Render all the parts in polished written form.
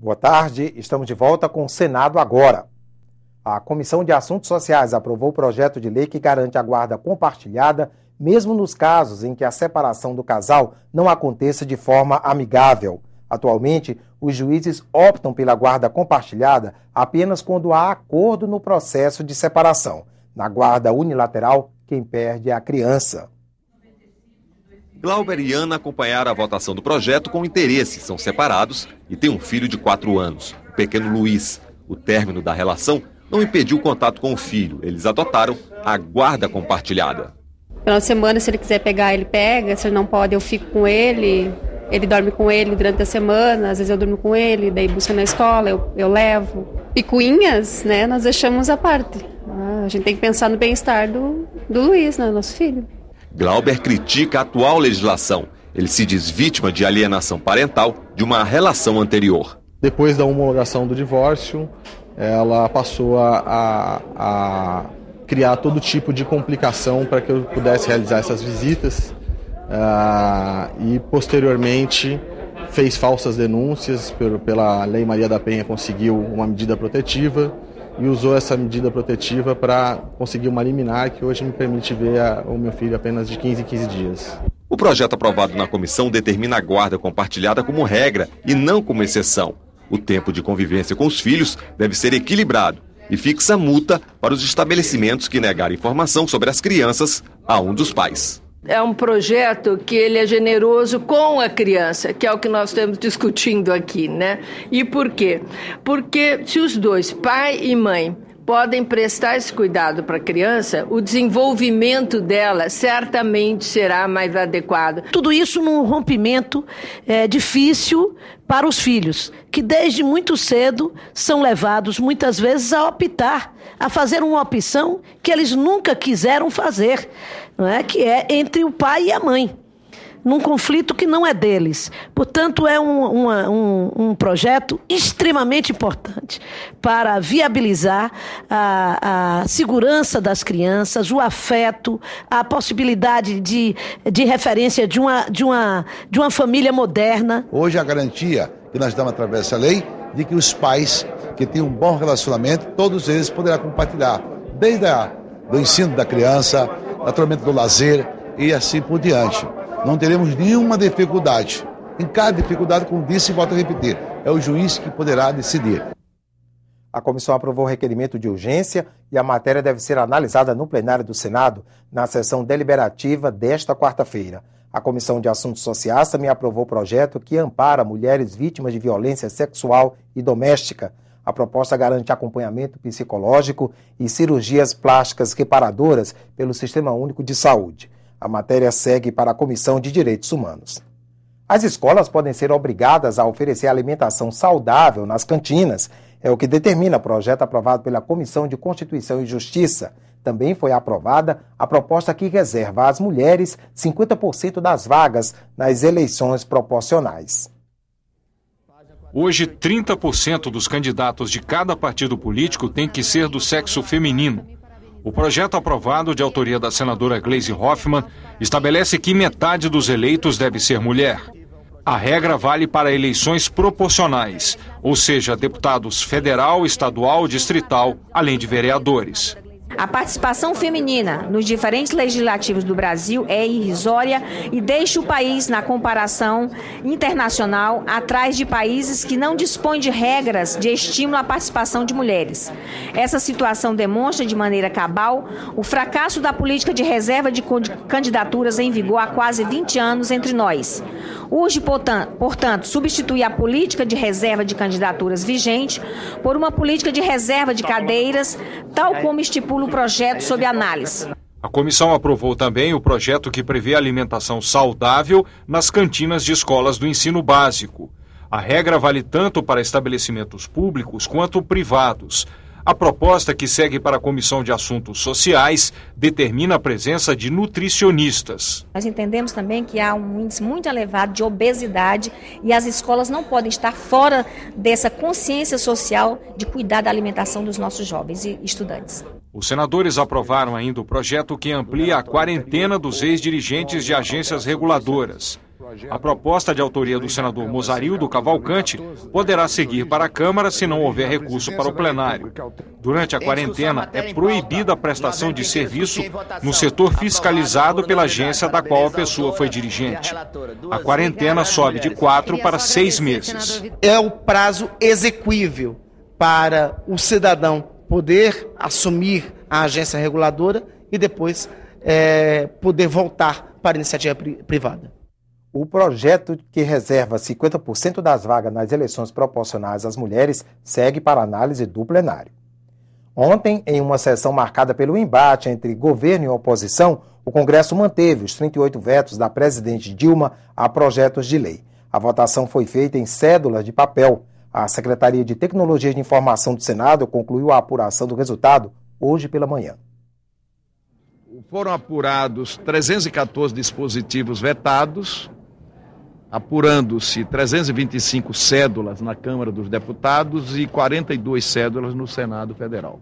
Boa tarde, estamos de volta com o Senado agora. A Comissão de Assuntos Sociais aprovou o projeto de lei que garante a guarda compartilhada, mesmo nos casos em que a separação do casal não aconteça de forma amigável. Atualmente, os juízes optam pela guarda compartilhada apenas quando há acordo no processo de separação. Na guarda unilateral, quem perde é a criança. Glauber e Ana acompanharam a votação do projeto com interesse, são separados e têm um filho de 4 anos, o pequeno Luiz. O término da relação não impediu o contato com o filho. Eles adotaram a guarda compartilhada. Pela semana, se ele quiser pegar, ele pega. Se ele não pode, eu fico com ele. Ele dorme com ele durante a semana. Às vezes eu durmo com ele, daí busca na escola, eu levo. Picuinhas, né, nós deixamos à parte. A gente tem que pensar no bem-estar do Luiz, né, nosso filho. Glauber critica a atual legislação. Ele se diz vítima de alienação parental de uma relação anterior. Depois da homologação do divórcio, ela passou a criar todo tipo de complicação para que eu pudesse realizar essas visitas e, posteriormente, fez falsas denúncias. Pela Lei Maria da Penha, conseguiu uma medida protetiva e usou essa medida protetiva para conseguir uma liminar que hoje me permite ver o meu filho apenas de 15 em 15 dias. O projeto aprovado na comissão determina a guarda compartilhada como regra e não como exceção. O tempo de convivência com os filhos deve ser equilibrado e fixa multa para os estabelecimentos que negarem informação sobre as crianças a um dos pais. É um projeto que ele é generoso com a criança, que é o que nós estamos discutindo aqui, né? E por quê? Porque se os dois, pai e mãe, podem prestar esse cuidado para a criança, o desenvolvimento dela certamente será mais adequado. Tudo isso num rompimento difícil para os filhos, que desde muito cedo são levados muitas vezes a optar, a fazer uma opção que eles nunca quiseram fazer, não é? Que é entre o pai e a mãe, num conflito que não é deles. Portanto, é um projeto extremamente importante para viabilizar a segurança das crianças, o afeto, a possibilidade de referência de uma família moderna. Hoje a garantia que nós damos através dessa lei, de que os pais que têm um bom relacionamento, todos eles poderão compartilhar, desde do ensino da criança, naturalmente do lazer e assim por diante. Não teremos nenhuma dificuldade. Em cada dificuldade, como disse e volto a repetir, é o juiz que poderá decidir. A comissão aprovou o requerimento de urgência e a matéria deve ser analisada no plenário do Senado na sessão deliberativa desta quarta-feira. A Comissão de Assuntos Sociais também aprovou o projeto que ampara mulheres vítimas de violência sexual e doméstica. A proposta garante acompanhamento psicológico e cirurgias plásticas reparadoras pelo Sistema Único de Saúde. A matéria segue para a Comissão de Direitos Humanos. As escolas podem ser obrigadas a oferecer alimentação saudável nas cantinas. É o que determina o projeto aprovado pela Comissão de Constituição e Justiça. Também foi aprovada a proposta que reserva às mulheres 50% das vagas nas eleições proporcionais. Hoje, 30% dos candidatos de cada partido político tem que ser do sexo feminino. O projeto aprovado, de autoria da senadora Gleisi Hoffmann, estabelece que metade dos eleitos deve ser mulher. A regra vale para eleições proporcionais, ou seja, deputados federal, estadual, distrital, além de vereadores. A participação feminina nos diferentes legislativos do Brasil é irrisória e deixa o país, na comparação internacional, atrás de países que não dispõem de regras de estímulo à participação de mulheres. Essa situação demonstra de maneira cabal o fracasso da política de reserva de candidaturas em vigor há quase 20 anos entre nós. Urge, portanto, substituir a política de reserva de candidaturas vigente por uma política de reserva de cadeiras, tal como estipula o projeto sob análise. A comissão aprovou também o projeto que prevê alimentação saudável nas cantinas de escolas do ensino básico. A regra vale tanto para estabelecimentos públicos quanto privados. A proposta, que segue para a Comissão de Assuntos Sociais, determina a presença de nutricionistas. Nós entendemos também que há um índice muito elevado de obesidade e as escolas não podem estar fora dessa consciência social de cuidar da alimentação dos nossos jovens e estudantes. Os senadores aprovaram ainda o projeto que amplia a quarentena dos ex-dirigentes de agências reguladoras. A proposta de autoria do senador Mozarildo Cavalcante poderá seguir para a Câmara se não houver recurso para o plenário. Durante a quarentena, é proibida a prestação de serviço no setor fiscalizado pela agência da qual a pessoa foi dirigente. A quarentena sobe de 4 para 6 meses. É o prazo exequível para o cidadão poder assumir a agência reguladora e depois poder voltar para a iniciativa privada. O projeto que reserva 50% das vagas nas eleições proporcionais às mulheres segue para análise do plenário. Ontem, em uma sessão marcada pelo embate entre governo e oposição, o Congresso manteve os 38 vetos da presidente Dilma a projetos de lei. A votação foi feita em cédulas de papel. A Secretaria de Tecnologia de Informação do Senado concluiu a apuração do resultado hoje pela manhã. Foram apurados 314 dispositivos vetados, apurando-se 325 cédulas na Câmara dos Deputados e 42 cédulas no Senado Federal.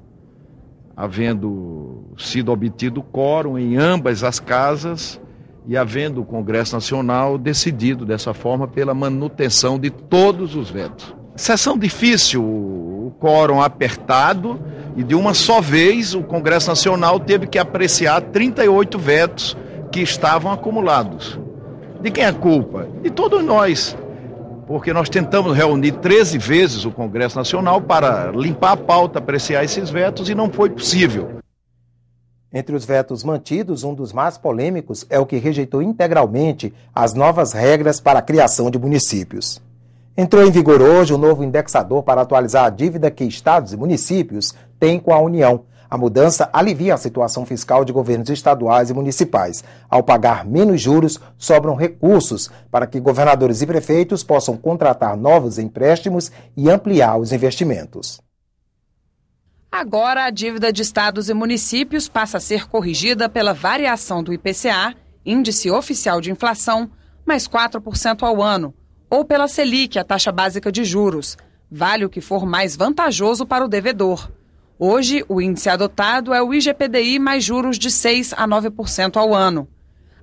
Havendo sido obtido quórum em ambas as casas e havendo o Congresso Nacional decidido dessa forma pela manutenção de todos os vetos. Sessão difícil, o quórum apertado, e de uma só vez o Congresso Nacional teve que apreciar 38 vetos que estavam acumulados. De quem é a culpa? De todos nós, porque nós tentamos reunir 13 vezes o Congresso Nacional para limpar a pauta, apreciar esses vetos e não foi possível. Entre os vetos mantidos, um dos mais polêmicos é o que rejeitou integralmente as novas regras para a criação de municípios. Entrou em vigor hoje o novo indexador para atualizar a dívida que estados e municípios têm com a União. A mudança alivia a situação fiscal de governos estaduais e municipais. Ao pagar menos juros, sobram recursos para que governadores e prefeitos possam contratar novos empréstimos e ampliar os investimentos. Agora, a dívida de estados e municípios passa a ser corrigida pela variação do IPCA, Índice Oficial de Inflação, mais 4% ao ano, ou pela Selic, a taxa básica de juros, vale o que for mais vantajoso para o devedor. Hoje, o índice adotado é o IGPDI mais juros de 6% a 9% ao ano.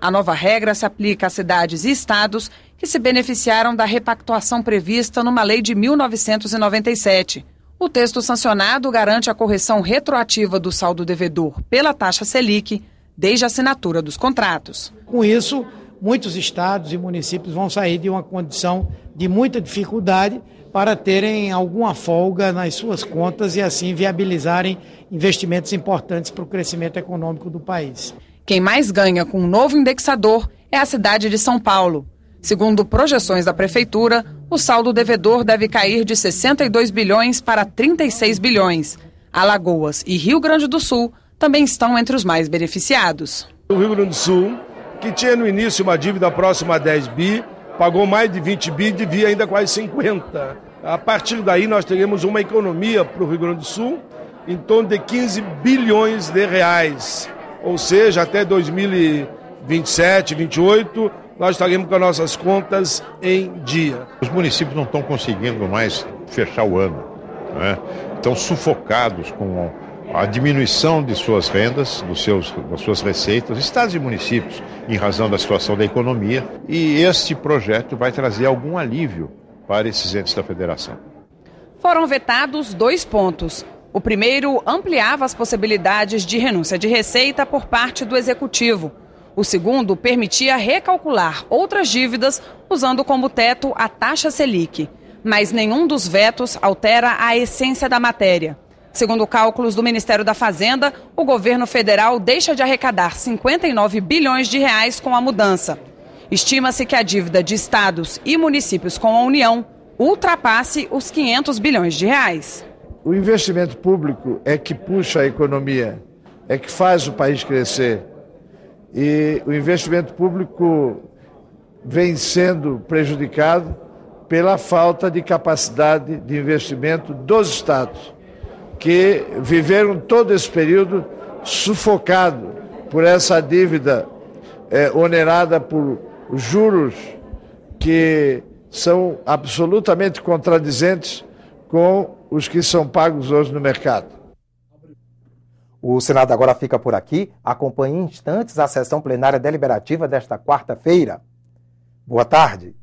A nova regra se aplica a cidades e estados que se beneficiaram da repactuação prevista numa lei de 1997. O texto sancionado garante a correção retroativa do saldo devedor pela taxa Selic desde a assinatura dos contratos. Com isso, muitos estados e municípios vão sair de uma condição de muita dificuldade para terem alguma folga nas suas contas e assim viabilizarem investimentos importantes para o crescimento econômico do país. Quem mais ganha com o novo indexador é a cidade de São Paulo. Segundo projeções da Prefeitura, o saldo devedor deve cair de 62 bilhões para 36 bilhões. Alagoas e Rio Grande do Sul também estão entre os mais beneficiados. O Rio Grande do Sul, que tinha no início uma dívida próxima a 10 bi, pagou mais de 20 bi e devia ainda quase 50. A partir daí nós teremos uma economia para o Rio Grande do Sul em torno de 15 bilhões de reais. Ou seja, até 2027, 2028, nós estaremos com as nossas contas em dia. Os municípios não estão conseguindo mais fechar o ano, né? Estão sufocados com a diminuição de suas rendas, das suas receitas, estados e municípios, em razão da situação da economia, e este projeto vai trazer algum alívio para esses entes da federação. Foram vetados 2 pontos. O primeiro ampliava as possibilidades de renúncia de receita por parte do Executivo. O segundo permitia recalcular outras dívidas usando como teto a taxa Selic. Mas nenhum dos vetos altera a essência da matéria. Segundo cálculos do Ministério da Fazenda, o governo federal deixa de arrecadar 59 bilhões de reais com a mudança. Estima-se que a dívida de estados e municípios com a União ultrapasse os 500 bilhões de reais. O investimento público é que puxa a economia, é que faz o país crescer. E o investimento público vem sendo prejudicado pela falta de capacidade de investimento dos estados, que viveram todo esse período sufocado por essa dívida onerada por juros que são absolutamente contradizentes com os que são pagos hoje no mercado. O Senado agora fica por aqui. Acompanhe em instantes a sessão plenária deliberativa desta quarta-feira. Boa tarde.